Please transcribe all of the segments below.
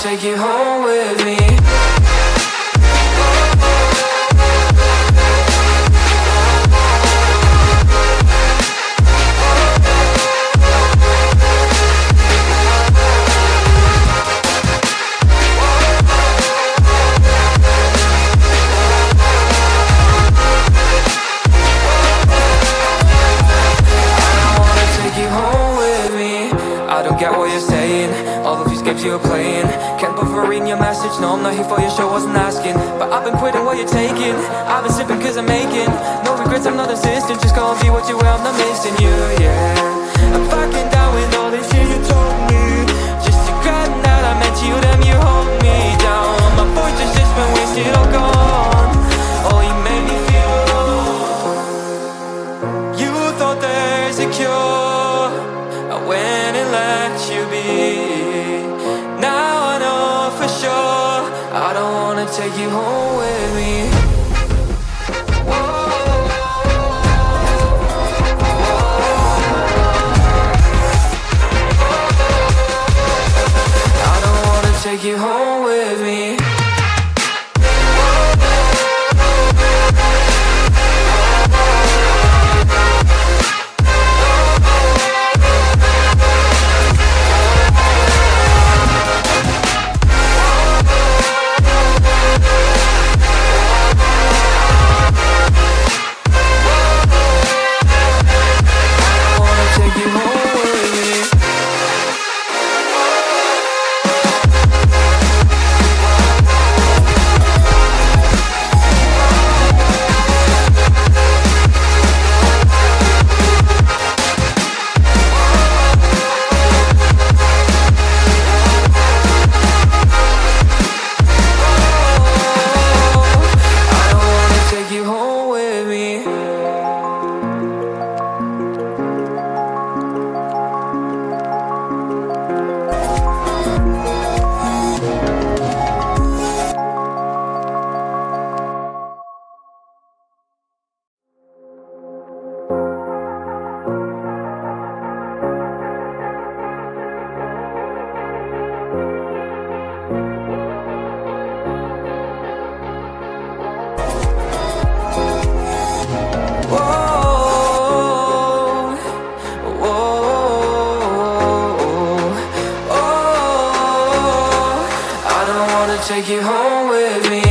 take you home with me. You're playing, can't bother reading your message. No, I'm not here for your show, wasn't asking. But I've been quitting what you're taking. I've been sipping cause I'm making no regrets, I'm not insistent. Just go and be what you are, I'm not missing you, yeah. I'm fucking down with all this shit you told me. Just regretting that I met you, damn you hold me down. My voice has just been wasted or gone. Oh, you made me feel alone. You thought there's a cure, I went and let you be. Now I know for sure I don't wanna take you home with me. I don't wanna take you home with me. Take you home with me.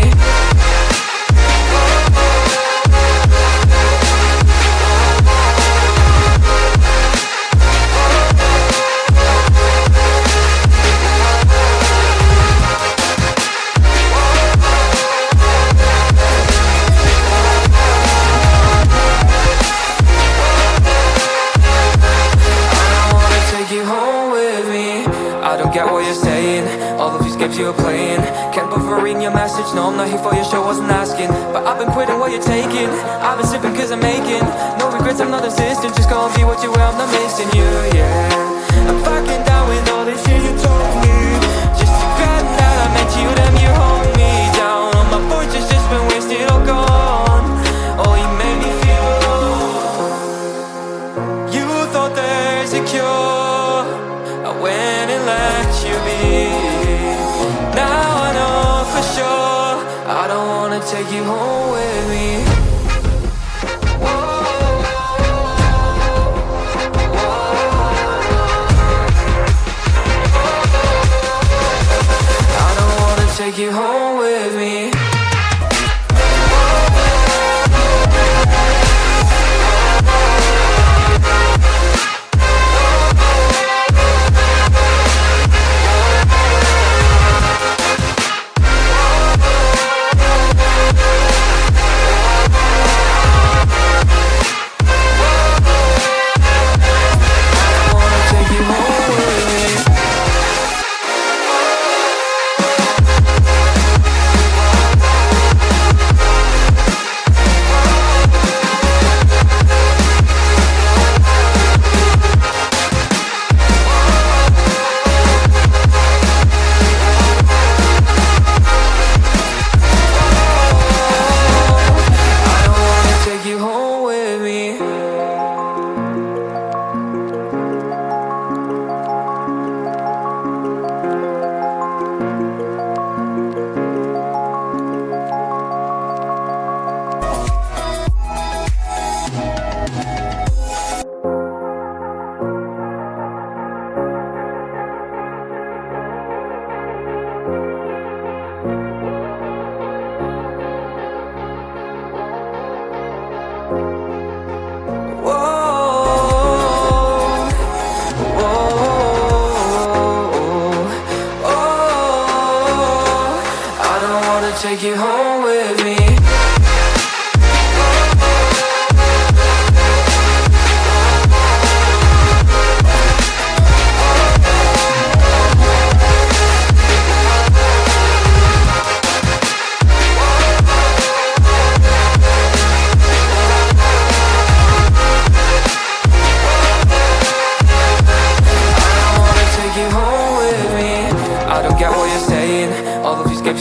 You're playing, can't bother reading your message. No, I'm not here for your show, wasn't asking. But I've been quitting what you're taking. I've been sipping cause I'm making no regrets, I'm not insistent. Just go and be what you are, I'm not missing you, yeah. I'm fucking down with all this shit you told me. Just regretting that I met you, damn you hold me down. My voice has just been wasted or gone. Oh, you made me feel alone. You thought there's a cure, I went and let you be. Now I know for sure I don't wanna take you home with me. I don't wanna take you home with me. take you home with me.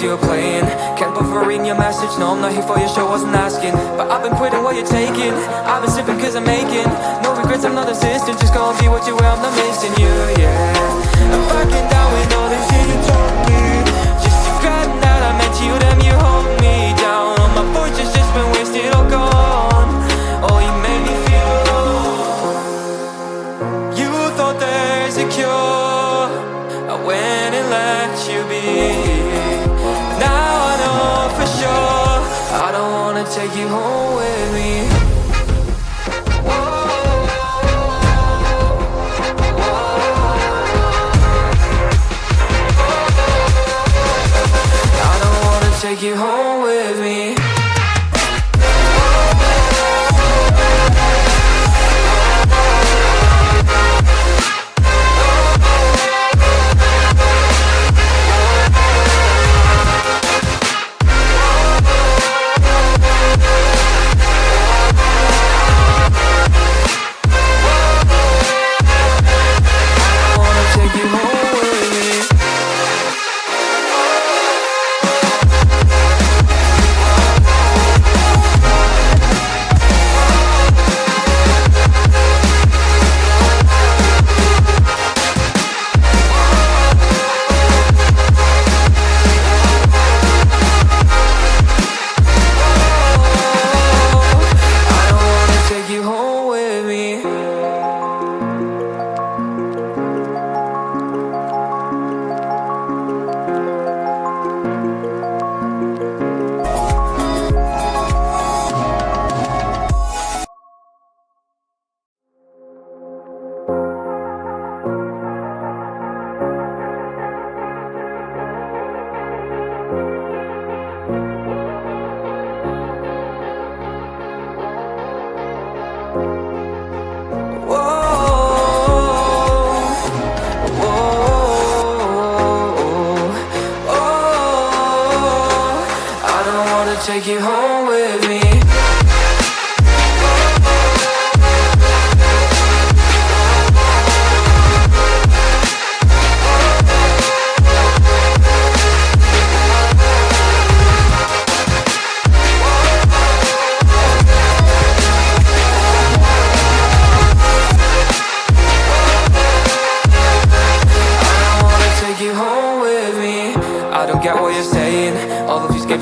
You're playing, can't bother reading your message. No, I'm not here for your show, wasn't asking. But I've been quitting what you're taking. I've been sipping cause I'm making no regrets, I'm not assistant. Just gonna be what you were, I'm not missing you, yeah. I'm backing down with all the shit you told me. Just forgotten that I met you, damn you hold me down. All my fortune's just been wasted or gone. Oh, you made me feel alone. You thought there's a cure, I went and let you be. I don't wanna take you home with me. I don't wanna take you home with me. Take you home with me.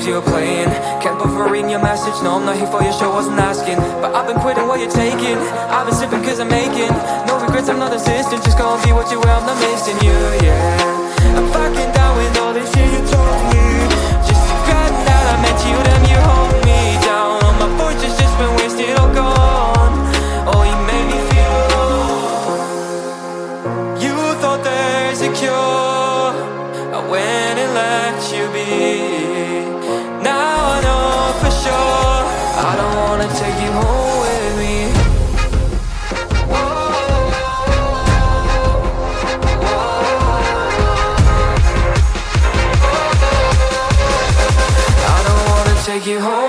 You're playing, can't bother reading your message. No, I'm not here for your show, wasn't asking. But I've been quitting what you're taking. I've been sipping cause I'm making no regrets, I'm not assistant. Just gonna be what you were, I'm not missing you, yeah. I'm fucking down with all the shit you told me. Just forgotten that I met you, damn you hold me down. All my fortune's just been wasted or gone. Oh, you made me feel alone. You thought there's a cure, I went and let you be. Now I know for sure I don't wanna take you home with me. I don't wanna take you home.